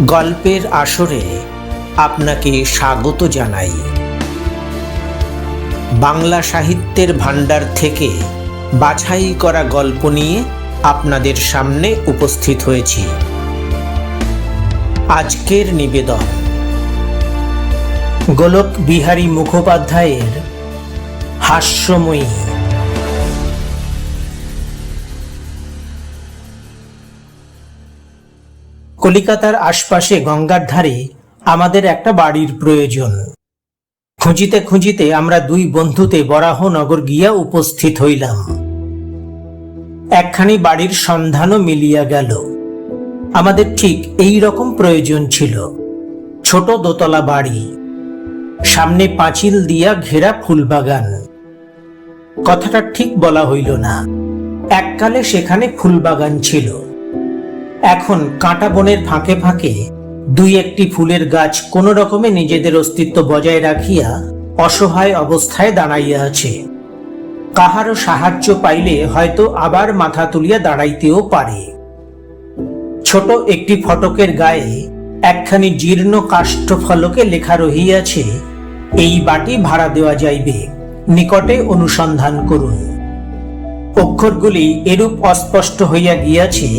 গল্পের আসরে আপনাকে স্বাগত জানাই। বাংলা সাহিত্যের ভাণ্ডার থেকে বাছাই করা গল্প নিয়ে আপনাদের সামনে উপস্থিত হয়েছি। আজকের নিবেদন গোলক বিহারী মুখোপাধ্যায়ের হাস্যময়ী। কলিকাতার আশপাশে গঙ্গার ধারে আমাদের একটা বাড়ির প্রয়োজন। খুঁজিতে খুঁজিতে আমরা দুই বন্ধুতে বরাহনগর গিয়া উপস্থিত হইলাম। একখানি বাড়ির সন্ধানও মিলিয়া গেল। আমাদের ঠিক এই রকম প্রয়োজন ছিল। ছোট দোতলা বাড়ি, সামনে পাঁচিল দিয়া ঘেরা ফুলবাগান। কথাটা ঠিক বলা হইল না, এককালে সেখানে ফুলবাগান ছিল। এখন কাঁটা বনের ফাঁকে ফাঁকে দুই একটি ফুলের গাছ কোন রকমে নিজেদের অস্তিত্ব বজায় রাখিয়া অসহায় অবস্থায় দাঁড়াইয়া আছে। কাহারও সাহায্য পাইলে হয়তো আবার মাথা তুলিয়া দাঁড়াইতেও পারে। ছোট একটি ফটকের গায়ে একখানি জীর্ণ কাষ্ঠ ফলকে লেখা রহিয়াছে, এই বাটি ভাড়া দেওয়া যাইবে, নিকটে অনুসন্ধান করুন। অক্ষরগুলি এরূপ অস্পষ্ট হইয়া গিয়াছে,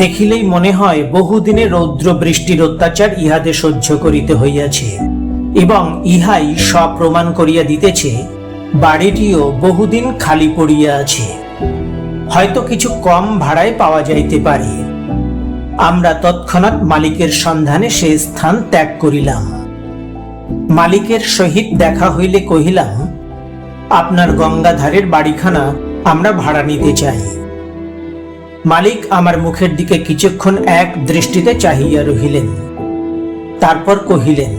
দেখিলেই মনে হয় বহুদিনের রৌদ্র বৃষ্টির অত্যাচার ইহাতে সহ্য করিতে হইয়াছে, এবং ইহাই স্বপ্রমাণ করিয়া দিতেছে বাড়িটিও বহুদিন খালি পড়িয়া আছে। হয়তো কিছু কম ভাড়ায় পাওয়া যাইতে পারে। আমরা তৎক্ষণাৎ মালিকের সন্ধানে সে স্থান ত্যাগ করিলাম। মালিকের সহিত দেখা হইলে কহিলাম, আপনার গঙ্গাধারের বাড়িখানা আমরা ভাড়া নিতে চাই। মালিক আমার মুখের দিকে কিছুক্ষণ এক দৃষ্টিতে চাহিয়া রহিলেন। তারপর কহিলেন,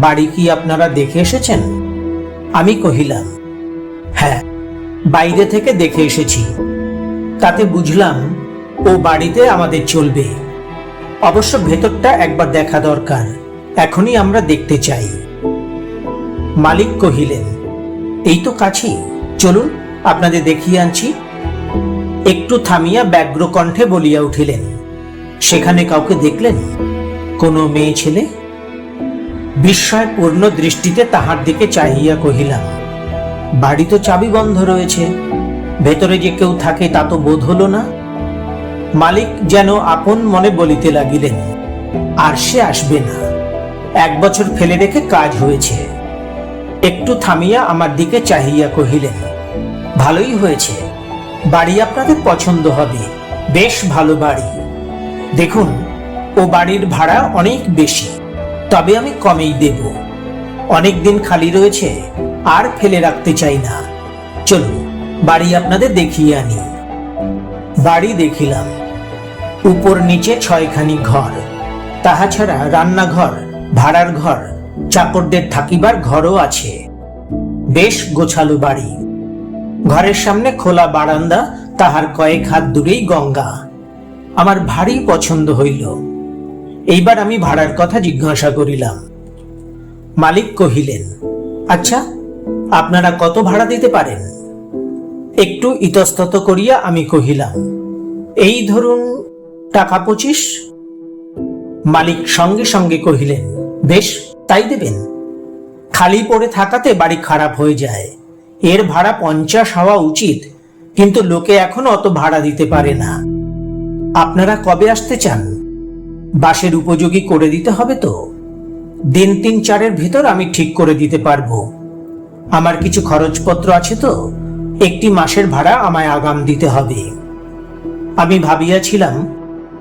বাড়ি কি আপনারা দেখে এসেছেন? আমি কহিলাম, হ্যাঁ, বাইরে থেকে দেখে এসেছি। তাতে বুঝলাম ও বাড়িতে আমাদের চলবে। অবশ্য ভেতরটা একবার দেখা দরকার, এখনই আমরা দেখতে চাই। মালিক কহিলেন, এই তো কাছে, চলুন আপনাদের দেখিয়ে আনছি। একটু থামিয়া ব্যগ্র কণ্ঠে বলিয়া উঠিলেন, সেখানে কাউকে দেখলেন? কোনো মেয়ে ছেলে? বিস্ময়পূর্ণ দৃষ্টিতে তাহার দিকে চাহিয়া কহিলাম, বাড়ি তো চাবি বন্ধ রয়েছে, ভেতরে যে কেউ থাকে তা তো বোধ হলো না। মালিক যেন আপন মনে বলিতে লাগিলেন, আর সে আসবে না, 1 বছর ফেলে রেখে কাজ হয়েছে। একটু থামিয়া আমার দিকে চাহিয়া কহিলেন, ভালোই হয়েছে, বাড়ি আপনাদের পছন্দ হবে, বেশ ভালো বাড়ি। দেখুন, ও বাড়ির ভাড়া অনেক বেশি, তবে আমি কমেই দেব। অনেক দিন খালি রয়েছে, আর ফেলে রাখতে চাই না। চলুন বাড়ি আপনাদের দেখিয়ে আনি। বাড়ি দেখিলাম। উপর নিচে 6খানি ঘর, তাহা ছাড়া রান্নাঘর, ভাড়ার ঘর, চাকরদের থাকিবার ঘরও আছে। বেশ গোছালো বাড়ি। ঘরের সামনে খোলা বারান্দা, তাহার কয়েক হাত দূরেই গঙ্গা। আমার ভারী পছন্দ হইল। এইবার আমি ভাড়ার কথা জিজ্ঞাসা করিলাম। মালিক কহিলেন, আচ্ছা, আপনারা কত ভাড়া দিতে পারেন? একটু ইতস্তত করিয়া আমি কহিলাম, এই ধরুন টাকা 25। মালিক সঙ্গে সঙ্গে কহিলেন, বেশ, তাই দেবেন। খালি পড়ে থাকাতে বাড়ি খারাপ হয়ে যায়। এর ভাড়া 50 হওয়া উচিত, কিন্তু লোকে এখন অত ভাড়া দিতে পারে না। আপনারা কবে আসতে চান? বাসের উপযোগী করে দিতে হবে তো। দিন 3-4-এর ভিতর আমি ঠিক করে দিতে পারবো। আমার কিছু খরচপত্র আছে তো, একটি মাসের ভাড়া আমায় আগাম দিতে হবে। আমি ভাবিয়াছিলাম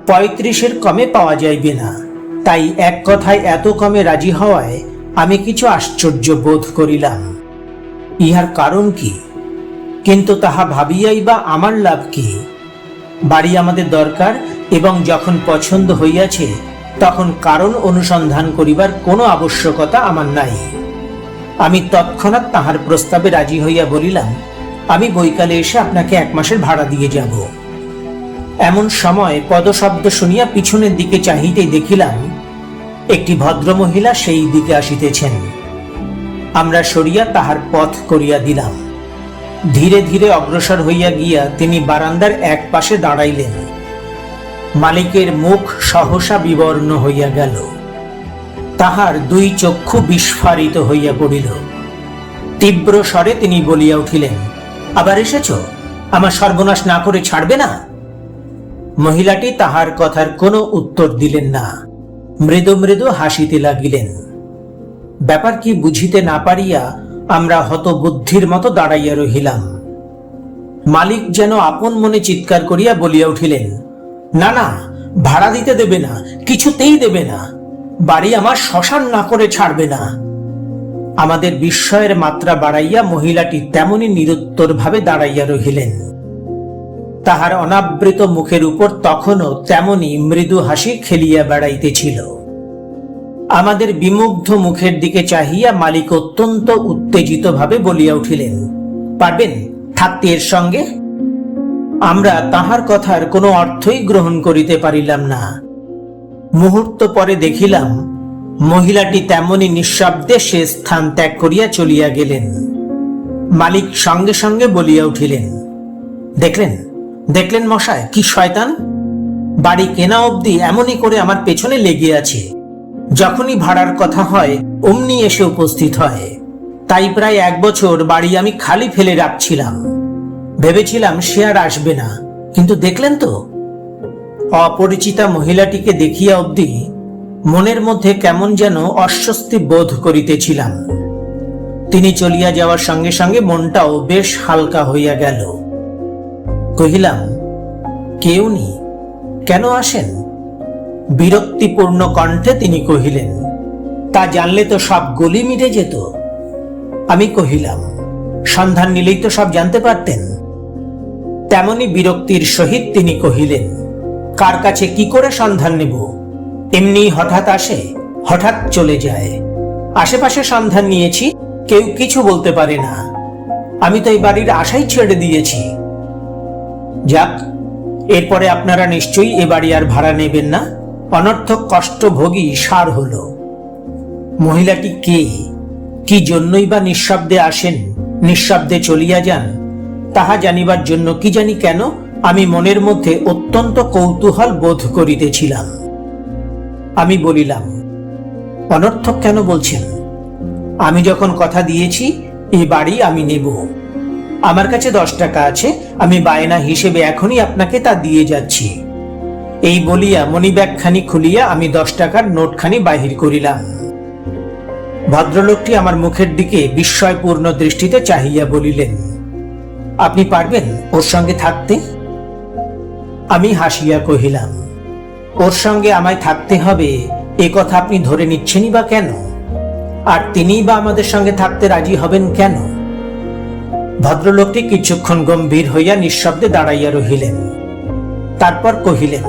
35-এর কমে পাওয়া যাইবে না, তাই এক কথায় এত কমে রাজি হওয়ায় আমি কিছু আশ্চর্য বোধ করিলাম। ইহার কারণ কি? কিন্তু তাহা ভাবিয়াই বা আমার লাভ কি? বাড়ি আমাদের দরকার, এবং যখন পছন্দ হইয়াছে তখন কারণ অনুসন্ধান করিবার কোনো আবশ্যকতা আমার নাই। আমি তৎক্ষণাৎ তাহার প্রস্তাবে রাজি হইয়া বলিলাম, আমি বৈকালে এসে আপনাকে 1 মাসের ভাড়া দিয়ে যাব। এমন সময় পদশব্দ শুনিয়া পিছনের দিকে চাহিতেই দেখিলাম একটি ভদ্রমহিলা সেই দিকে আসিতেছেন। আমরা সরিয়া তাহার পথ করিয়া দিলাম। ধীরে ধীরে অগ্রসর হইয়া গিয়া তিনি বারান্দার এক পাশে দাঁড়াইলেন। মালিকের মুখ সহসা বিবর্ণ হইয়া গেল। তাহার দুই চক্ষু বিস্ফারিত হইয়া পড়িল। তীব্র স্বরে তিনি বলিয়া উঠিলেন, আবার এসেছ? আমার সর্বনাশ না করে ছাড়বে না? মহিলাটি তাহার কথার কোনো উত্তর দিলেন না, মৃদু মৃদু হাসিতে লাগিলেন। ব্যাপার কি বুঝিতে না পারিয়া আমরা হতবুদ্ধির মতো দাঁড়াইয়া রহিলাম। মালিক যেন আপন মনে চিৎকার করিয়া বলিয়া উঠিলেন, না না, ভাড়া দিতে দেবে না, কিছুতেই দেবে না, বাড়ি আমার শ্মশান না করে ছাড়বে না। আমাদের বিস্ময়ের মাত্রা বাড়াইয়া মহিলাটি তেমনি নিরুত্তর ভাবে দাঁড়াইয়া রহিলেন। তাহার অনাবৃত মুখের উপর তখনও তেমনি মৃদু হাসি খেলিয়া বেড়াইতেছিল। আমাদের বিমুগ্ধ মুখের দিকে চাহিয়া মালিক অত্যন্ত উত্তেজিত ভাবে বলিয়া উঠিলেন, পারবেন থাকতে এর সঙ্গে? আমরা তাহার কথার কোনো অর্থই গ্রহণ করিতে পারিলাম না। মুহূর্ত পরে দেখিলাম মহিলাটি তেমনি নিঃশব্দে সে স্থান ত্যাগ করিয়া চলিয়া গেলেন। মালিক সঙ্গে সঙ্গে বলিয়া উঠিলেন, দেখলেন দেখলেন মশায়, কি শয়তান! বাড়ি কেনা অবধি এমনই করে আমার পেছনে লেগে আছে। যখনই ভাড়ার কথা হয় অমনি এসে উপস্থিত হয়। তাই প্রায় 1 বছর বাড়ি আমি খালি ফেলে রাখছিলাম। ভেবেছিলাম সে আর আসবে না, কিন্তু দেখলেন তো। অপরিচিতা মহিলাটিকে দেখিয়া অবধি মনের মধ্যে কেমন যেন অস্বস্তি বোধ করিতেছিলাম। তিনি চলিয়া যাওয়ার সঙ্গে সঙ্গে মনটাও বেশ হালকা হইয়া গেল। কহিলাম, কেউ নেই, কেন আসেন? বিরক্তিপূর্ণ কণ্ঠে তিনি কহিলেন, তা জানলে তো সব গলি মিটে যেত। আমি কহিলাম, সন্ধান নিলেই তো সব জানতে পারতেন। তেমনি বিরক্তির সহিত তিনি কহিলেন, কার কাছে কি করে সন্ধান নেব? এমনি হঠাৎ আসে, হঠাৎ চলে যায়। আশেপাশে সন্ধান নিয়েছি, কেউ কিছু বলতে পারে না। আমি তো এই বাড়ির আশাই ছেড়ে দিয়েছি। যাক, এরপরে আপনারা নিশ্চয়ই এ বাড়ি আর ভাড়া নেবেন না। অনর্থক কষ্টভোগী সার হলো। মহিলাটি কে, কি জন্যই বা নিঃশব্দে আসেন, নিঃশব্দে চলিয়া যান, তাহা জানিবার জন্য কি জানি কেন আমি মনের মধ্যে অত্যন্ত কৌতূহল বোধ করিতেছিলাম। আমি বলিলাম, অনর্থক কেন বলছেন? আমি যখন কথা দিয়েছি এই বাড়ি আমি নেব। আমার কাছে 10 টাকা আছে, আমি বায়না হিসেবে এখনই আপনাকে তা দিয়ে যাচ্ছি। এই বলিয়া মনিব্যাগখানি খুলিয়া আমি 10 টাকার নোটখানি বাহির করিলাম। ভদ্রলোকটি আমার মুখের দিকে বিস্ময়পূর্ণ দৃষ্টিতে চাহিয়া বলিলেন, আপনি পারবেন ওর সঙ্গে থাকতে? আমি হাসিয়া কহিলাম, ওর সঙ্গে আমায় থাকতে হবে এ কথা আপনি ধরে নিচ্ছেনই বা কেন? আর তিনিই বা আমাদের সঙ্গে থাকতে রাজি হবেন কেন? ভদ্রলোকটি কিছুক্ষণ গম্ভীর হইয়া নিঃশব্দে দাঁড়াইয়া রহিলেন। তারপর কহিলেন,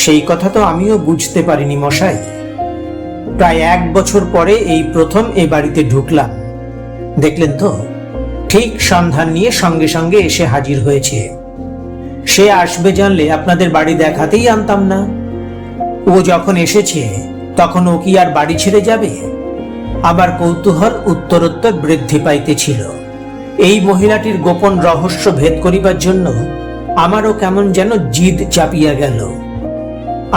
সেই কথা তো আমিও বুঝতে পারিনি মশাই। প্রায় 1 বছর পরে এই প্রথম এ বাড়িতে ঢুকলাম। দেখলেন তো, ঠিক সন্ধান নিয়ে সঙ্গে সঙ্গে এসে হাজির হয়েছে। সে আসবে জানলে আপনাদের বাড়ি দেখাতেই আনতাম না। ও যখন এসেছে তখন ও কি আর বাড়ি ছেড়ে যাবে? আবার কৌতূহল উত্তরোত্তর বৃদ্ধি পাইতেছিল। এই মহিলাটির গোপন রহস্য ভেদ করিবার জন্য আমারও কেমন যেন জিদ চাপিয়া গেল।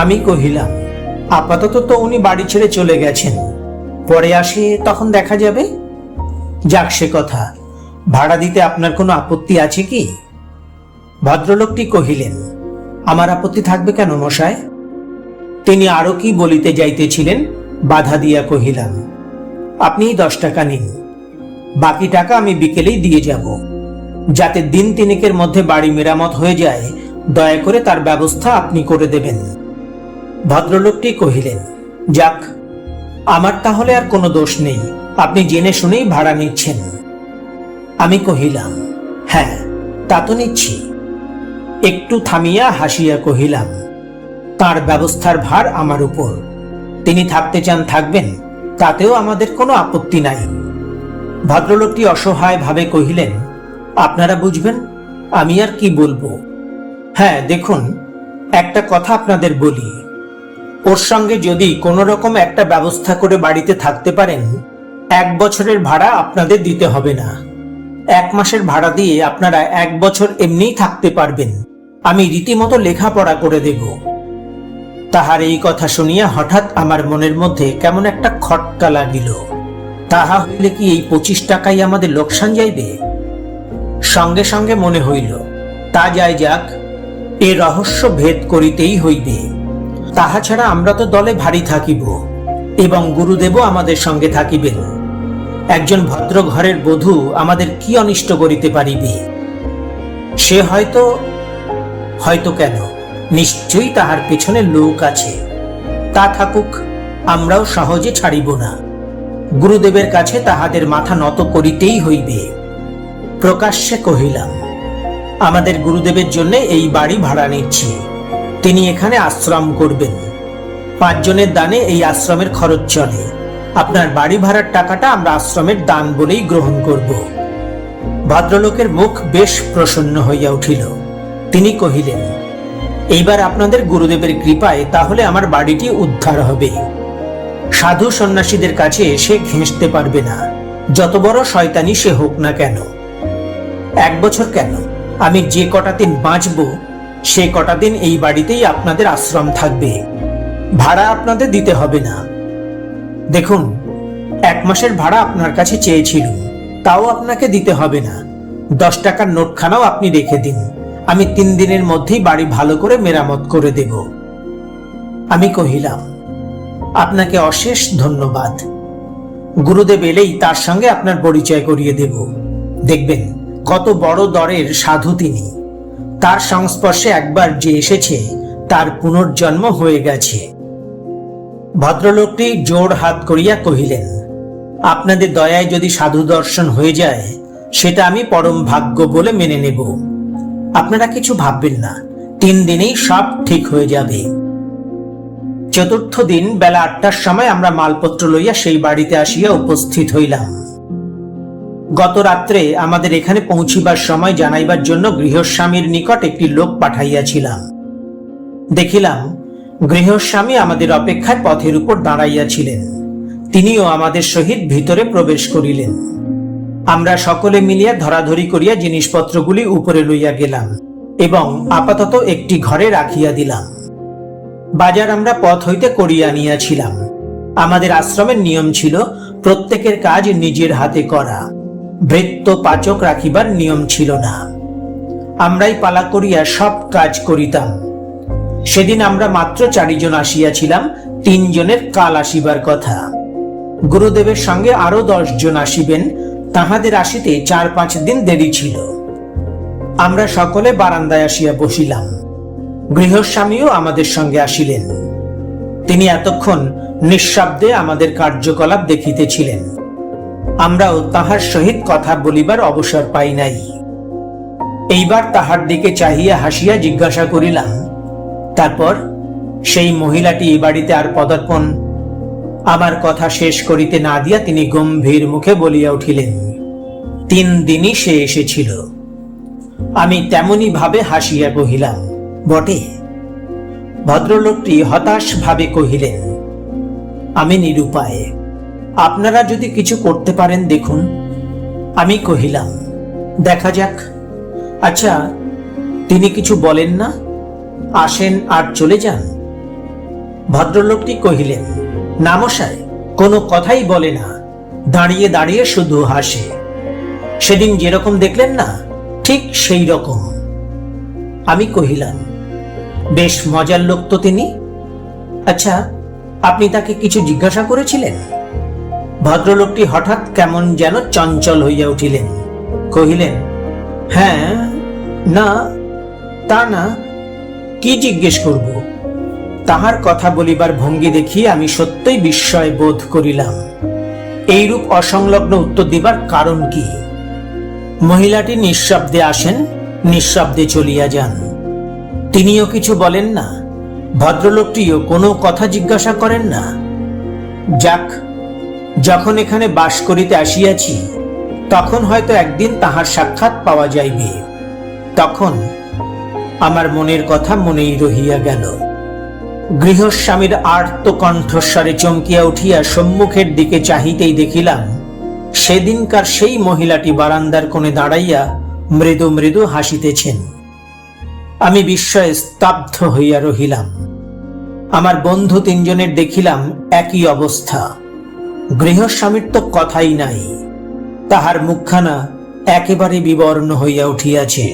আমি কহিলাম, আপাতত তো উনি বাড়ি ছেড়ে চলে গেছেন, পরে আসে তখন দেখা যাবে। যাক সে কথা, ভাড়া দিতে আপনার কোনো আপত্তি আছে কি? ভদ্রলোকটি কহিলেন, আমার আপত্তি থাকবে কেন মশাই? তিনি আরো কি বলিতে যাইতেছিলেন, বাধা দিয়া কহিলাম, আপনি 10 টাকা নিন, বাকি টাকা আমি বিকেলেই দিয়ে যাব। যাতে দিন 3 মধ্যে বাড়ি মেরামত হয়ে যায়, দয়া করে তার ব্যবস্থা আপনি করে দেবেন। ভদ্রলোকটি কহিলেন, যাক, আমার তাহলে আর কোনো দোষ নেই, আপনি জেনে শুনেই ভাড়া নিচ্ছেন। আমি কহিলাম, হ্যাঁ, তা তো নিচ্ছি। একটু থামিয়া হাসিয়া কহিলাম, তার ব্যবস্থার ভার আমার উপর। তিনি থাকতে চান থাকবেন, তাতেও আমাদের কোনো আপত্তি নাই। ভদ্রলোকটি অসহায় ভাবে কহিলেন, আপনারা বুঝবেন, আমি আর কি বলবো। হ্যাঁ, দেখুন, একটা কথা আপনাদের বলি, ওর সঙ্গে যদি কোনো রকম একটা ব্যবস্থা করে বাড়িতে থাকতে পারেন, 1 বছরের ভাড়া আপনাদের দিতে হবে না। 1 মাসের ভাড়া দিয়ে আপনারা 1 বছর এমনিই থাকতে পারবেন। আমি রীতিমতো লেখাপড়া করে দেব। তাহার এই কথা শুনিয়া হঠাৎ আমার মনের মধ্যে কেমন একটা খটকা লাগিল। তাহা হইলে কি এই 25 টাকাই আমাদের লোকসান যাইবে? সঙ্গে সঙ্গে মনে হইল, তা যাই যাক, এ রহস্য ভেদ করিতেই হইবে। তাহা ছাড়া আমরা তো দলে ভারী থাকিব এবং গুরুদেবও আমাদের সঙ্গে থাকিবেন। একজন ভদ্র ঘরের বধূ আমাদের কি অনিষ্ট করিতে পারিবে? সে হয়তো কেন, নিশ্চয়ই তাহার পেছনে লোক আছে। তা থাকুক, আমরাও সহজে ছাড়িব না। গুরুদেবের কাছে তাহাদের মাথা নত করিতেই হইবে। প্রকাশ্যে কহিলাম, আমাদের গুরুদেবের জন্য এই বাড়ি ভাড়া নিচ্ছি। তিনি এখানে আশ্রম করবেন। 5 জনের দানে এই আশ্রমের খরচ চলে। আপনার বাড়ি ভাড়ার টাকাটা আমরা আশ্রমের দান বলেই গ্রহণ করব। ভদ্রলোকের মুখ বেশ প্রসন্ন হইয়া উঠিল। তিনি কহিলেন, এইবার আপনাদের গুরুদেবের কৃপায় তাহলে আমার বাড়িটি উদ্ধার হবে। সাধু সন্ন্যাসীদের কাছে সে ঘেঁষতে পারবে না, যত বড় শয়তানি সে হোক না কেন। 1 বছর কেন, আমি যে কটা দিন বাঁচব সে কটা দিন এই বাড়িতেই আপনাদের আশ্রম থাকবে। ভাড়া আপনাদের দিতে হবে না। দেখুন, 1 মাসের ভাড়া আপনার কাছে চেয়েছিলুম, তাও আপনাকে দিতে হবে না। 10 টাকার নোটখানাও আপনি রেখে দিন। আমি 3 দিনের মধ্যেই বাড়ি ভালো করে মেরামত করে দেব। আমি কহিলাম, আপনাকে অশেষ ধন্যবাদ। গুরুদেব এলেই তার সঙ্গে আপনার পরিচয় করিয়ে দেব। দেখবেন কত বড় দরের সাধু তিনি। তার সংস্পর্শে একবার যে এসেছে তার পুনর্জন্ম হয়ে গেছে। ভদ্রলোকটি জোর হাত করিয়া কহিলেন, আপনাদের দয়ায় যদি সাধু দর্শন হয়ে যায় সেটা আমি পরম ভাগ্য বলে মেনে নেব। আপনারা কিছু ভাববেন না, 3 দিনেই সব ঠিক হয়ে যাবে। চতুর্থ দিন বেলা 8টার সময় আমরা মালপত্র লইয়া সেই বাড়িতে আসিয়া উপস্থিত হইলাম। গত রাত্রে আমাদের এখানে পৌঁছিবার সময় জানাইবার জন্য গৃহস্বামীর নিকট একটি লোক পাঠাইয়াছিলাম। দেখিলাম গৃহস্বামী আমাদের অপেক্ষায় পথের উপর দাঁড়াইয়াছিলেন। তিনিও আমাদের সহিত ভিতরে প্রবেশ করিলেন। আমরা সকলে মিলিয়া ধরাধরি করিয়া জিনিসপত্রগুলি উপরে লইয়া গেলাম এবং আপাতত একটি ঘরে রাখিয়া দিলাম। বাজার আমরা পথ হইতে করিয়া আনিয়াছিলাম। আমাদের আশ্রমের নিয়ম ছিল প্রত্যেকের কাজ নিজের হাতে করা। ভৃত্য পাচক রাখিবার নিয়ম ছিল না। আমরাই পালা করিয়া সব কাজ করিতাম। সেদিন আমরা মাত্র 4 জন আসিয়াছিলাম। 3 জনের কাল আসিবার কথা। গুরুদেবের সঙ্গে আরো 10 জন আসিবেন। তাহাদের আসিতে 4-5 দিন দেরি ছিল। আমরা সকলে বারান্দায় আসিয়া বসিলাম। গৃহস্বামীও আমাদের সঙ্গে আসিলেন। তিনি এতক্ষণ নিঃশব্দে আমাদের কার্যকলাপ দেখিতেছিলেন। আমরাও তাহার সহিত কথা বলিবার অবসর পাই নাই। এইবার তাহার দিকে চাহিয়া হাসিয়া জিজ্ঞাসা করিলাম, তারপর সেই মহিলাটি এ বাড়িতে আর পদার্পণ? আমার কথা শেষ করিতে না দিয়া তিনি গম্ভীর মুখে বলিয়া উঠিলেন, 3 দিনই সে এসেছিল। আমি তেমনি ভাবে হাসিয়া কহিলাম, বটে? ভদ্রলোকটি হতাশ ভাবে কহিলেন, আমি নিরুপায়। আপনারা যদি কিছু করতে পারেন দেখুন। আমি কহিলাম, দেখা যাক। আচ্ছা, তিনি কিছু বলেন না? আসেন আর চলে যান? ভদ্রলোকটি কহিলেন, না মশাই, কোনো কথাই বলে না, দাঁড়িয়ে দাঁড়িয়ে শুধু হাসে। সেদিন যেরকম দেখলেন না, ঠিক সেই রকম। আমি কহিলাম, বেশ মজার লোক তো তিনি। আচ্ছা, আপনি তাকে কিছু জিজ্ঞাসা করেছিলেন? ভদ্রলোকটি হঠাৎ কেমন যেন চঞ্চল হইয়া উঠিলেন। কহিলেন, হ্যাঁ, না, তা না, কি জিজ্ঞেস করব? তাহার কথা বলিবার ভঙ্গি দেখি আমি সত্যই বিস্ময় বোধ করিলাম। এইরূপ অসংলগ্ন উত্তর দিবার কারণ কি? মহিলাটি নিঃশব্দে আসেন, নিঃশব্দে চলিয়া যান। তিনিও কিছু বলেন না। ভদ্রলোকটিও কোনো কথা জিজ্ঞাসা করেন না। যাক, যখন এখানে বাস করিতে আসিয়াছি তখন হয়তো একদিন তাহার সাক্ষাৎ পাওয়া যাইবে। তখন আমার মনের কথা মনেই রহিয়া গেল। গৃহস্বামীর আর্ত কণ্ঠস্বরে চমকিয়া উঠিয়া সম্মুখের দিকে চাহিতেই দেখিলাম সেদিনকার সেই মহিলাটি বারান্দার কোণে দাঁড়াইয়া মৃদু মৃদু হাসিতেছেন। আমি বিস্ময়ে স্তব্ধ হইয়া রহিলাম। আমার বন্ধু তিনজনের দেখিলাম একই অবস্থা। গৃহস্বামীর তো কথাই নাই, তাহার মুখখানা একেবারে বিবর্ণ হইয়া উঠিয়াছে।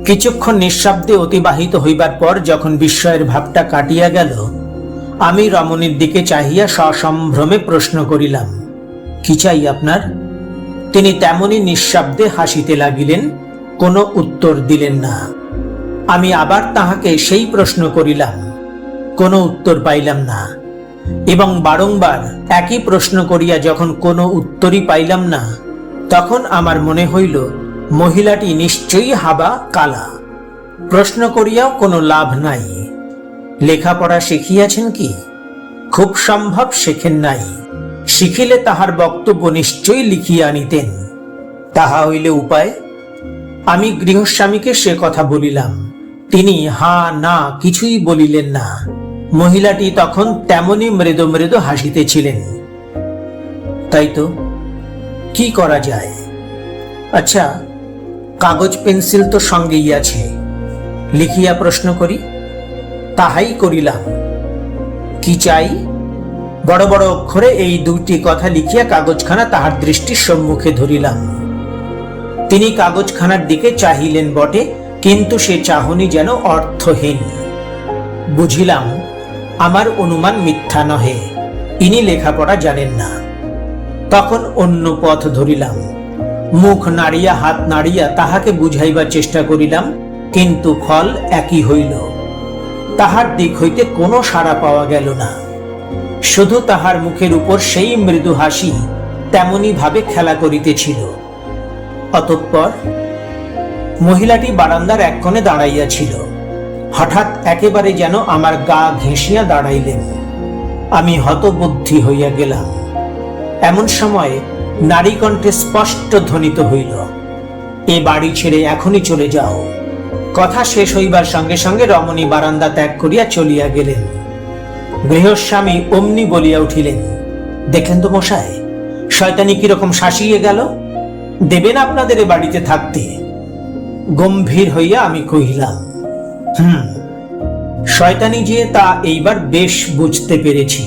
কিছুক্ষণ নিঃশব্দে অতিবাহিত হইবার পর যখন বিস্ময়ের ভাবটা কাটিয়া গেল, আমি রমণীর দিকে চাহিয়া সসম্ভ্রমে প্রশ্ন করিলাম, কি চাই আপনার? তিনি তেমনি নিঃশব্দে হাসিতে লাগিলেন, কোনো উত্তর দিলেন না। আমি আবার তাহাকে সেই প্রশ্ন করিলাম, কোনো উত্তর পাইলাম না, এবং বারংবার একই প্রশ্ন করিয়া যখন কোনো উত্তরই পাইলাম না, তখন আমার মনে হইল মহিলাটি নিশ্চয়ই হাবা কালা। প্রশ্ন করিয়াও কোনো লাভ নাই। লেখাপড়া শিখিয়াছেন কি? খুব সম্ভব শেখেন নাই। শিখিলে তাহার বক্তব্য নিশ্চয়ই লিখিয়া আনিতেন। তাহা হইলে উপায়? আমি গৃহস্বামীকে সে কথা বলিলাম। তিনি হা না কিছুই বলিলেন না। মহিলাটি তখন তেমনি মৃদু মৃদু হাসিতেছিলেন। তাই তো, কি করা যায়? আচ্ছা, কাগজ পেন্সিল তো সঙ্গেই আছে, লিখিয়া প্রশ্ন করি। তাহাই করিলাম। কি চাই? বড় বড় অক্ষরে এই দুইটি কথা লিখিয়া কাগজখানা তাহার দৃষ্টির সম্মুখে ধরিলাম। তিনি কাগজখানার দিকে চাহিলেন বটে, কিন্তু সে চাহনি যেন অর্থহীন। বুঝিলাম আমার অনুমান মিথ্যা নহে, ইনি লেখাপড়া জানেন না। তখন অন্য পথ ধরিলাম। মুখ নাড়িয়া হাত নাড়িয়া তাহাকে বুঝাইবার চেষ্টা করিলাম, কিন্তু ফল একই হইল। তাহার দিক হইতে কোনো সাড়া পাওয়া গেল না। শুধু তাহার মুখের উপর সেই মৃদু হাসি তেমনি ভাবে খেলা করিতেছিল। অতঃপর মহিলাটি বারান্দার এক কোণে দাঁড়াইয়াছিল। হঠাৎ একেবারে যেন আমার গা ঘেঁষিয়া দাঁড়াইলেন। আমি হতবুদ্ধি হইয়া গেলাম। এমন সময় নারী কণ্ঠে স্পষ্ট ধ্বনিত হইল, এ বাড়ি ছেড়ে এখনই চলে যাও। কথা শেষ হইবার সঙ্গে সঙ্গে রমণী বারান্দা ত্যাগ করিয়া চলিয়া গেলেন। গৃহস্বামী অমনি বলিয়া উঠিলেন, দেখলেন তো মশাই, শয়তানি কিরকম শাসিয়ে গেল। দেবেন আপনাদের এ বাড়িতে থাকতে? গম্ভীর হইয়া আমি কহিলাম, শয়তানি যে তা এইবার বেশ বুঝতে পেরেছি।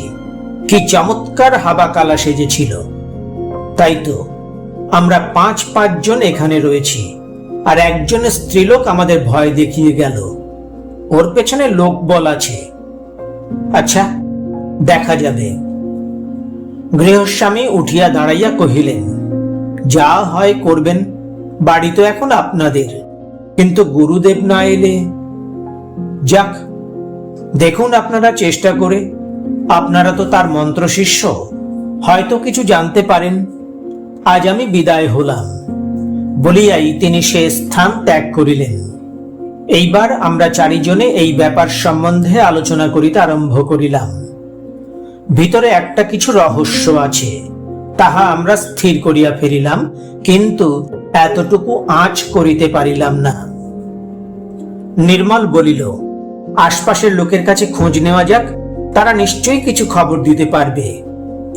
কি চমৎকার হাবা কালা সেজেছিল। তাই তো, আমরা পাঁচ জন এখানে রয়েছি, আর একজন স্ত্রীলোক আমাদের ভয় দেখিয়ে গেল। ওর পেছনে লোক বল আছে। আচ্ছা, দেখা যাবে। গৃহস্বামী উঠিয়া দাঁড়াইয়া কহিলেন, যা হয় করবেন, বাড়ি তো এখন আপনাদের, কিন্তু গুরুদেব না এলে? যাক, দেখুন আপনারা চেষ্টা করে, আপনারা তো তার মন্ত্র শিষ্য, হয়তো কিছু জানতে পারেন। আজ আমি বিদায় হলাম। বলিয়াই তিনি সে স্থান ত্যাগ করিলেন। এইবার আমরা চারিজনে এই ব্যাপার সম্বন্ধে আলোচনা করিতে আরম্ভ করিলাম। ভিতরে একটা কিছু রহস্য আছে, তাহা আমরা স্থির করিয়া ফেলিলাম, কিন্তু এতটুকু আঁচ করিতে পারিলাম না। নির্মল বলিল, আশপাশের লোকের কাছে খোঁজ নেওয়া যাক, তারা নিশ্চয়ই কিছু খবর দিতে পারবে।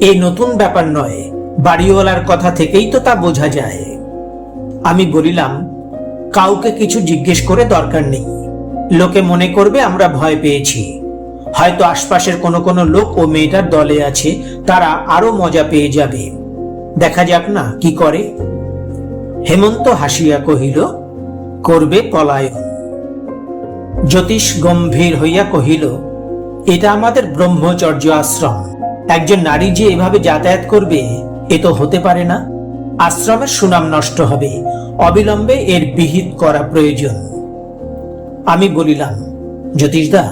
এই নতুন ব্যাপার নয়, বাড়িওয়ালার কথা থেকেই তো তা বোঝা যায়। আমি বলিলাম, কাউকে কিছু জিজ্ঞেস করে দরকার নেই, লোকে মনে করবে আমরা ভয় পেয়েছি। হয়তো আশপাশের কোনো লোক ও মেয়েটার দলে আছে, তারা আরো মজা পেয়ে যাবে। দেখা যাক না কি করে। হেমন্ত হাসিয়া কহিল, করবে পলায়ন। জ্যোতিষ গম্ভীর হইয়া কহিল, এটা আমাদের ব্রহ্মচর্য আশ্রম, একজন নারী যে এভাবে যাতায়াত করবে এ তো হতে পারে না। আশ্রমের সুনাম নষ্ট হবে, অবিলম্বে এর বিহিত করা প্রয়োজন। আমি বলিলাম, জ্যোতিষদা,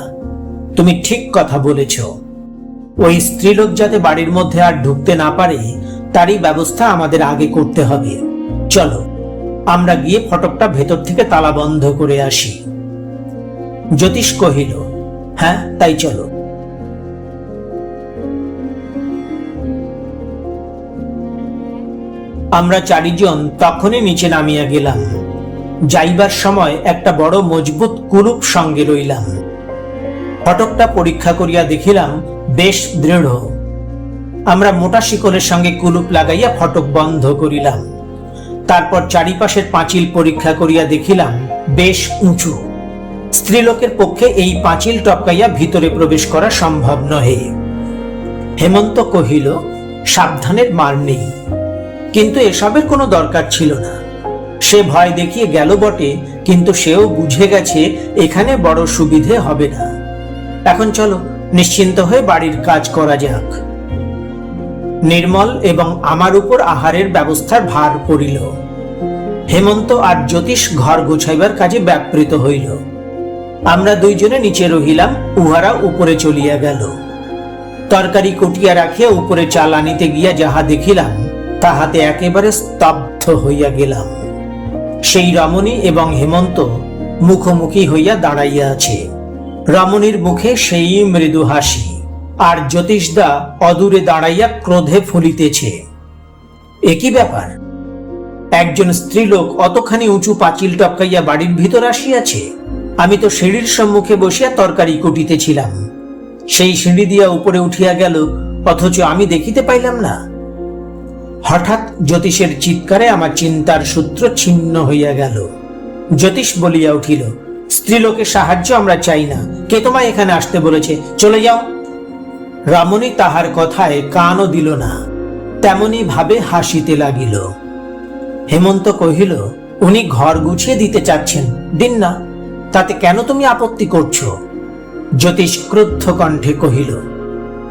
তুমি ঠিক কথা বলেছ। ওই স্ত্রীলোক যাতে বাড়ির মধ্যে আর ঢুকতে না পারে, তারই ব্যবস্থা আমাদের আগে করতে হবে। চলো, আমরা গিয়ে ফটকটা ভেতর থেকে তালা বন্ধ করে আসি। জ্যোতিষ কহিল, হ্যাঁ, তাই চলো। আমরা চারিজন তখনই নিচে নামিয়া গেলাম। যাইবার সময় একটা বড় মজবুত কুলুপ সঙ্গে লইলাম। ফটকটা পরীক্ষা করিয়া দেখিলাম বেশ দৃঢ়। আমরা মোটা শিকলের সঙ্গে কুলুপ লাগাইয়া ফটক বন্ধ করিলাম। তারপর চারিপাশের পাঁচিল পরীক্ষা করিয়া দেখিলাম বেশ উঁচু। স্ত্রীলোকের পক্ষে এই পাঁচিল টপকাইয়া ভিতরে প্রবেশ করা সম্ভব নহে। হেমন্ত কহিল, সাবধানের মার নেই, কিন্তু এসবের কোনো দরকার ছিল না। সে ভয় দেখিয়ে গেল বটে, কিন্তু সেও বুঝে গেছে এখানে বড় সুবিধে হবে না। এখন চলো, নিশ্চিন্ত হয়ে বাড়ির কাজ করা যাক। নির্মল এবং আমার উপর আহারের ব্যবস্থার ভার পড়িল। হেমন্ত আর জ্যোতিষ ঘর গোছাইবার কাজে ব্যাপৃত হইল। আমরা দুইজনে নিচে রহিলাম, উহারা উপরে চলিয়া গেল। তরকারি কুটিয়া রাখিয়া উপরে চাল আনিতে গিয়া যাহা দেখিলাম, তাহাতে একেবারে স্তব্ধ হইয়া গেলাম। সেই রমণী এবং হেমন্ত মুখোমুখি হইয়া দাঁড়াইয়া আছে। রমণীর মুখে সেই মৃদু হাসি, আর জ্যোতিষদা অদূরে দাঁড়াইয়া ক্রোধে ফুলিতেছে। একই ব্যাপার, একজন স্ত্রীলোক অতখানি উঁচু পাঁচিল টপকাইয়া বাড়ির ভিতর আসিয়াছে। আমি তো সিঁড়ির সম্মুখে বসিয়া তরকারি কুটিতেছিলাম, সেই সিঁড়ি দিয়া উপরে উঠিয়া গেল, অথচ আমি দেখিতে পাইলাম না। হঠাৎ জ্যোতিষের চিৎকারে আমার চিন্তার সূত্র ছিন্ন হইয়া গেল। জ্যোতিষ বলিয়া উঠিল, স্ত্রীলোকের সাহায্য আমরা চাই না। কে তোমায় এখানে আসতে বলেছে? চলে যাও। রমণী তাহার কথায় কানও দিল না, তেমনি ভাবে হাসিতে লাগিল। হেমন্ত কহিল, উনি ঘর গুছিয়ে দিতে চাচ্ছেন, দিন না, তাতে কেন তুমি আপত্তি করছো? জ্যোতিষ ক্রুদ্ধ কণ্ঠে কহিল,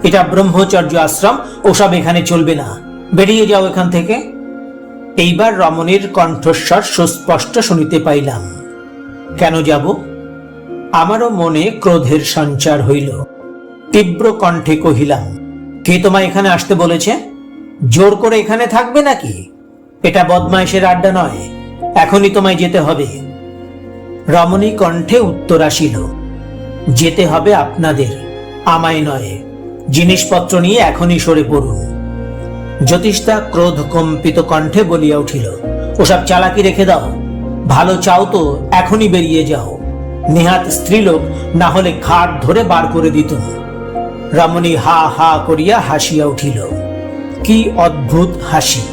এটা ব্রহ্মচর্য আশ্রম, ওসব এখানে চলবে না, বেরিয়ে যাও এখান থেকে। এইবার রমণীর কণ্ঠস্বর সুস্পষ্ট শুনিতে পাইলাম। কেন যাব? আমারও মনে ক্রোধের সঞ্চার হইল। তীব্র কণ্ঠে কহিলাম, কে তোমায় এখানে আসতে বলেছে? জোর করে এখানে থাকবে নাকি? এটা বদমাইশের আড্ডা নয়, এখনই তোমায় যেতে হবে। রমণী কণ্ঠে উত্তর আসিল, যেতে হবে আপনাদের, আমায় নয়। জিনিসপত্র নিয়ে এখনই সরে পড়ুন। জ্যোতিষদা ক্রোধ কম্পিত কণ্ঠে বলিয়া উঠিল, ওসব চালাকি রেখে দাও, ভালো চাও তো এখনই বেরিয়ে যাও। নেহাত স্ত্রীলোক, না হলে ঘাট ধরে বার করে দিত। রমণী হা হা করিয়া হাসিয়া উঠিল। কি অদ্ভুত হাসি!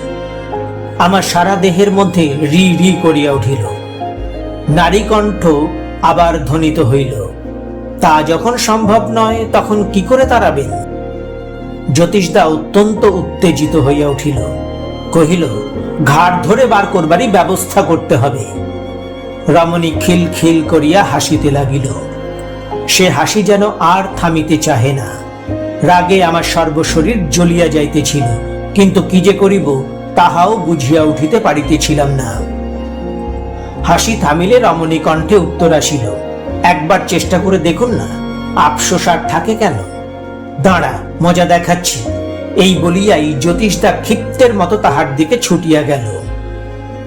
আমার সারা দেহের মধ্যে রি রি করিয়া উঠিল। নারী কণ্ঠ আবার ধ্বনিত হইল, তা যখন সম্ভব নয় তখন কি করে তাড়াবেন? জ্যোতিষদা অত্যন্ত উত্তেজিত হইয়া উঠিল, কহিল, ঘাট ধরে বার করবারই ব্যবস্থা করতে হবে। রমণী খিল খিল করিয়া হাসিতে লাগিল। সে হাসি যেন আর থামিতে চাহে না। রাগে আমার সর্বশরীর জ্বলিয়া যাইতেছিল, কিন্তু কি যে করিব তাহাও বুঝিয়া উঠিতে পারিতেছিলাম না। হাসি থামিলে রমণী কণ্ঠে উত্তর আসিল, একবার চেষ্টা করে দেখুন না, আফসোস আর থাকে কেন? দাঁড়া, মজা দেখাচ্ছি। এই বলিয়াই জ্যোতিষদা ক্ষিপ্তের মতো তাহার দিকে ছুটিয়া গেল।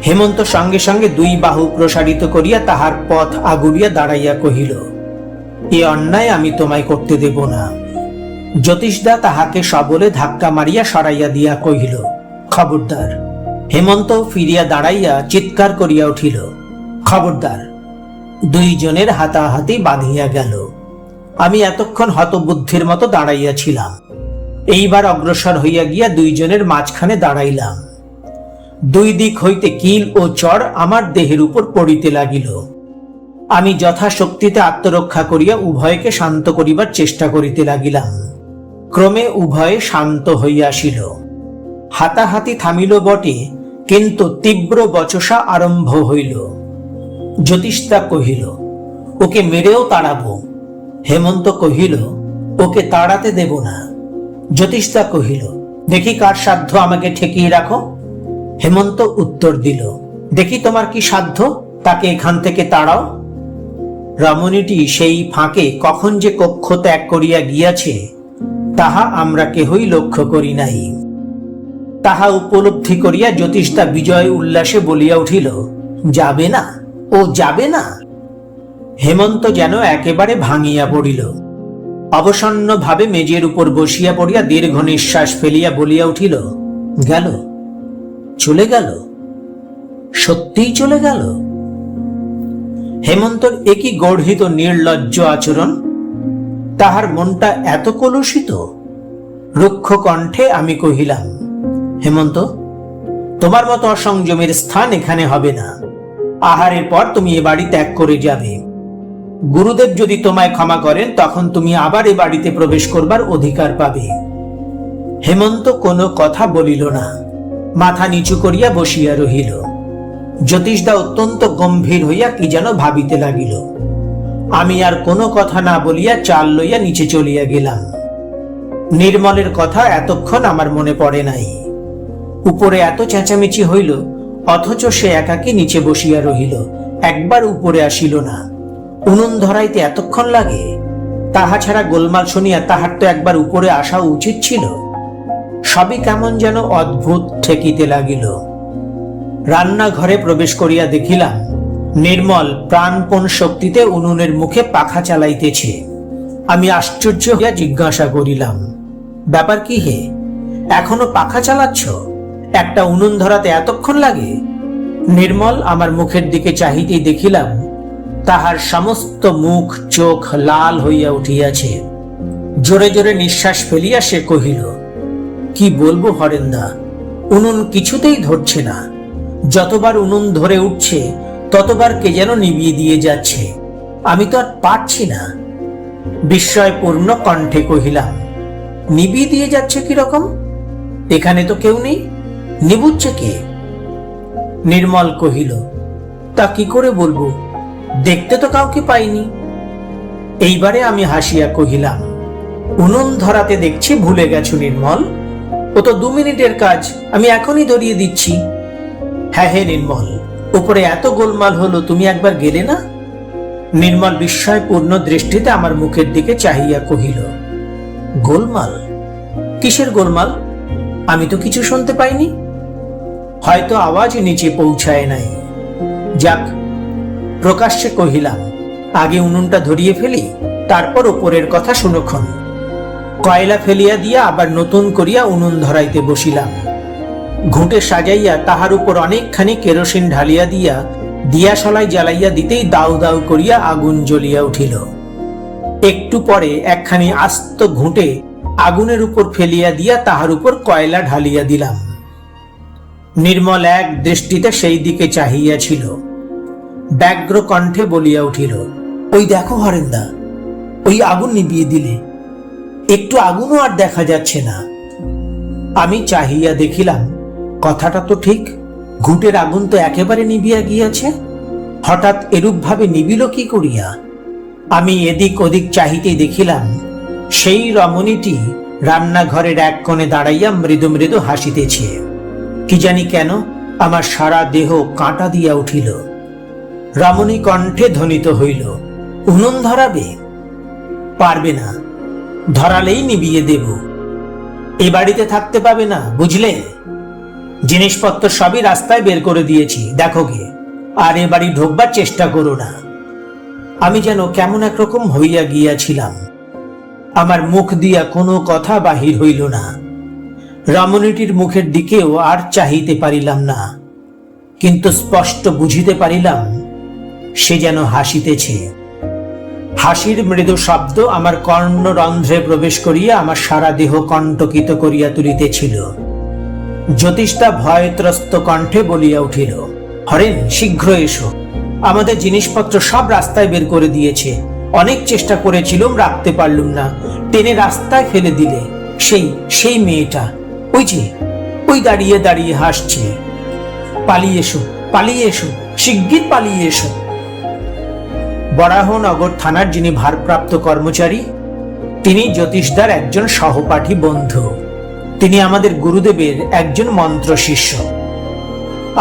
হেমন্ত সঙ্গে সঙ্গে দুই বাহু প্রসারিত করিয়া তাহার পথ আগুড়িয়া দাঁড়াইয়া কহিল, এ অন্যায় আমি তোমায় করতে দেব না। জ্যোতিষদা তাহাকে সবলে ধাক্কা মারিয়া সরাইয়া দিয়া কহিল, খবরদার। হেমন্ত ফিরিয়া দাঁড়াইয়া চিৎকার করিয়া উঠিল, খবরদার। দুইজনের হাতাহাতি বাঁধিয়া গেল। আমি এতক্ষণ হতবুদ্ধির মতো দাঁড়াইয়াছিলাম। এইবার অগ্রসর হইয়া গিয়া দুইজনের মাঝখানে দাঁড়াইলাম। দুই দিক হইতে কিল ও চড় আমার দেহের উপর পড়িতে লাগিল। আমি যথাশক্তিতে আত্মরক্ষা করিয়া উভয়কে শান্ত করিবার চেষ্টা করিতে লাগিলাম। ক্রমে উভয়ে শান্ত হইয়া আসিল। হাতাহাতি থামিল বটে, কিন্তু তীব্র বচসা আরম্ভ হইল। জ্যোতিষদা কহিল, ওকে মেরেও তাড়াবো। হেমন্ত কহিল, ওকে তাড়াতে দেব না। জ্যোতিষদা কহিল, দেখি কার সাধ্য আমাকে ঠেকিয়ে রাখো। হেমন্ত উত্তর দিল, দেখি তোমার কি সাধ্য, তাকে এখান থেকে তাড়াও। রমণীটি সেই ফাঁকে কখন যে কক্ষ ত্যাগ করিয়া গিয়াছে তাহা আমরা কেহই লক্ষ্য করি নাই। তাহা উপলব্ধি করিয়া জ্যোতিষদা বিজয় উল্লাসে বলিয়া উঠিল, যাবে না, ও যাবে না। হেমন্ত যেন একেবারে ভাঙিয়া পড়িল। অবসন্ন ভাবে মেজের উপর বসিয়া পড়িয়া দীর্ঘ নিঃশ্বাস ফেলিয়া বলিয়া উঠিল, গেল, চলে গেল, সত্যিই চলে গেল। হেমন্তর একই গর্হিত নির্লজ্জ আচরণ! তাহার মনটা এত কলুষিত! রুক্ষ কণ্ঠে আমি কহিলাম, হেমন্ত, তোমার মতো অসংযমের স্থান এখানে হবে না। আহারের পর তুমি এ বাড়ি ত্যাগ করে যাবে। গুরুদেব যদি তোমায় ক্ষমা করেন তখন তুমি আবার এ বাড়িতে প্রবেশ করবার অধিকার পাবে। হেমন্ত কোনো কথা বলিল না, মাথা নিচু করিয়া বসিয়া রহিল। জ্যোতিষদা অত্যন্ত গম্ভীর হইয়া কি যেন ভাবিতে লাগিল। আমি আর কোনো কথা না বলিয়া চাল লইয়া নিচে চলিয়া গেলাম। নির্মলের কথা এতক্ষণ আমার মনে পড়ে নাই। উপরে এত চেঁচামেচি হইল, অথচ সে একাকী নিচে বসিয়া রহিল, একবার উপরে আসিল না। উনুন ধরাইতে এতক্ষণ লাগে? তাহা ছাড়া গোলমাল শুনিয়া তাহার তো একবার উপরে আসা উচিত ছিল। সবই কেমন যেন অদ্ভুত ঠেকিতে লাগিল। রান্নাঘরে প্রবেশ করিয়া দেখিলাম নির্মল প্রাণপণ শক্তিতে উনুনের মুখে পাখা চালাইতেছে। আমি আশ্চর্য হইয়া জিজ্ঞাসা করিলাম, ব্যাপার কি হে, এখনো পাখা চালাচ্ছ? একটা উনুন ধরাতে এতক্ষণ লাগে? নির্মল আমার মুখের দিকে চাহিতেই দেখিলাম তাহার সমস্ত মুখ চোখ লাল হইয়া উঠিয়াছে। জোরে জোরে নিঃশ্বাস ফেলিয়া সে কহিল, কি বলবো হরেন্দা, উনুন কিছুতেই ধরছে না। যতবার উনুন ধরে উঠছে ততবার কে যেন নিভিয়ে দিয়ে যাচ্ছে। আমি তো আর পারছি না। বিস্ময়পূর্ণ কণ্ঠে কহিলাম, নিভিয়ে দিয়ে যাচ্ছে কিরকম? এখানে তো কেউ নেই, নিবুচ্ছে কে? নির্মল কহিল, তা কি করে বলবো, দেখতে তো কাউকে পাইনি। এইবারে আমি হাসিয়া কহিলাম, উনুন ধরাতে দেখছি ভুলে গেছো নির্মল, ও তো 2 মিনিটের কাজ, আমি এখনই ধরিয়ে দিচ্ছি। হ্যাঁ হে নির্মল, উপরে এত গোলমাল হলো, তুমি একবার গেলে না? নির্মল বিস্ময়পূর্ণ দৃষ্টিতে আমার মুখের দিকে চাহিয়া কহিল, গোলমাল? কিসের গোলমাল? আমি তো কিছু শুনতে পাইনি। হয়তো আওয়াজ নিচে পৌঁছায় নাই। যাক, প্রকাশ্যে কহিলাম, আগে উনুনটা ধরিয়ে ফেলি, তারপর উপরের কথা শুনক্ষণ। কয়লা ফেলিয়া দিয়া আবার নতুন করিয়া উনুন ধরাইতে বসিলাম। ঘুঁটে সাজাইয়া তাহার উপর অনেকখানি কেরোসিন ঢালিয়া দিয়া দিয়াশলাই জ্বালাইয়া দিতেই দাউ দাউ করিয়া আগুন জ্বলিয়া উঠিল। একটু পরে একখানি আস্ত ঘুঁটে আগুনের উপর ফেলিয়া দিয়া তাহার উপর কয়লা ঢালিয়া দিলাম। নির্মল এক দৃষ্টিতে সেই দিকে চাহিয়াছিল। ব্যগ্র কণ্ঠে বলিয়া উঠিল, ওই দেখো হরেন্দা, ওই আগুন নিভিয়ে দিলে, একটু আগুনও আর দেখা যাচ্ছে না। আমি চাহিয়া দেখিলাম কথাটা তো ঠিক, ঘুঁটের আগুন তো একেবারে নিভিয়া গিয়াছে। হঠাৎ এরূপ ভাবে নিবিল কি করিয়া? আমি এদিক ওদিক চাহিতে দেখিলাম সেই রমণীটি রান্নাঘরের এক কোণে দাঁড়াইয়া মৃদু মৃদু হাসিতেছে। কি জানি কেন আমার সারা দেহ কাঁটা দিয়া উঠিল। রমণী কণ্ঠে ধ্বনিত হইল, উনুন ধরাবে? পারবে না, ধরালেই নিভিয়ে দেব। এ বাড়িতে থাকতে পাবে না, বুঝলে? জিনিসপত্র সবই রাস্তায় বের করে দিয়েছি, দেখো গে, আর এ বাড়ি ঢোকবার চেষ্টা করো না। আমি যেন কেমন একরকম হইয়া গিয়াছিলাম। আমার মুখ দিয়া কোনো কথা বাহির হইল না। রমণীটির মুখের দিকেও আর চাহিতে পারিলাম না, কিন্তু স্পষ্ট বুঝিতে পারিলাম সে যেন হাসিতেছে। হাসির মৃদু শব্দ আমার কর্ণরন্ধ্রে প্রবেশ করিয়া আমার সারা দেহ কণ্টকিত করিয়া তুলিতেছিল। জ্যোতিষদা ভয়ত্রস্ত কণ্ঠে বলিয়া উঠিল, হরেন, শীঘ্র এসো, আমাদের জিনিসপত্র সব রাস্তায় বের করে দিয়েছে। অনেক চেষ্টা করেছিলাম, রাখতে পারলুম না, টেনে রাস্তায় ফেলে দিলে। সেই মেয়েটা, ওই যে, ওই দাঁড়িয়ে দাঁড়িয়ে হাসছে। পালিয়ে এসো, পালিয়ে এসো, শিগগির পালিয়ে এসো। বরাহনগর থানার যিনি ভারপ্রাপ্ত কর্মচারী, তিনি জ্যোতিষদার একজন সহপাঠী বন্ধু। তিনি আমাদের গুরুদেবের একজন মন্ত্র শিষ্য।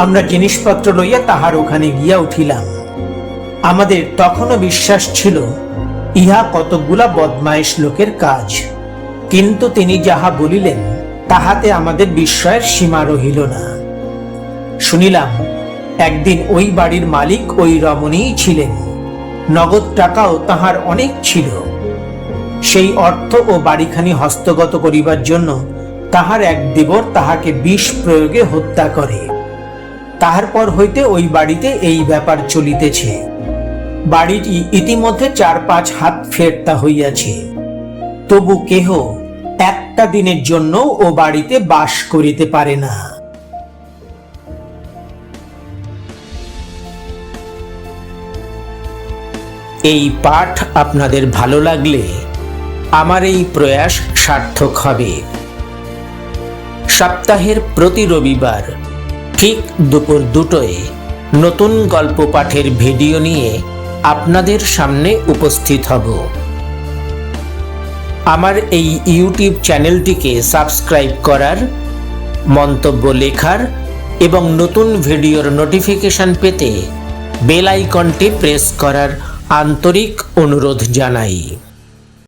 আমরা জিনিসপত্র লইয়া তাহার ওখানে গিয়া উঠিলাম। আমাদের তখনও বিশ্বাস ছিল ইহা কতকগুলা বদমাইশ লোকের কাজ, কিন্তু তিনি যাহা বলিলেন তাহাতে আমাদের বিস্ময়ের সীমা রহিল না। শুনিলাম একদিন ওই বাড়ির মালিক ওই রমণীই ছিলেন। নগদ টাকাও তাহার অনেক ছিল। সেই অর্থ ও বাড়িখানি হস্তগত করিবার জন্য তাহার এক দেবর তাহাকে বিষ প্রয়োগে হত্যা করে। তাহার পর হইতে ওই বাড়িতে এই ব্যাপার চলিতেছে। বাড়িটি ইতিমধ্যে 4-5 হাত ফেরতা হইয়াছে, তবু কেহ একটা দিনের জন্য ও বাড়িতে বাস করিতে পারে না। এই পাঠ আপনাদের ভালো লাগলে আমার এই প্রয়াস সার্থক হবে। সপ্তাহের প্রতি রবিবার ঠিক দুপুর 2টায় নতুন গল্প পাঠের ভিডিও নিয়ে আপনাদের সামনে উপস্থিত হব। আমার এই ইউটিউব চ্যানেলটিকে সাবস্ক্রাইব করার, মন্তব্য লেখার এবং নতুন ভিডিওর নোটিফিকেশন পেতে বেল আইকনটি প্রেস করার আন্তরিক অনুরোধ জানাই।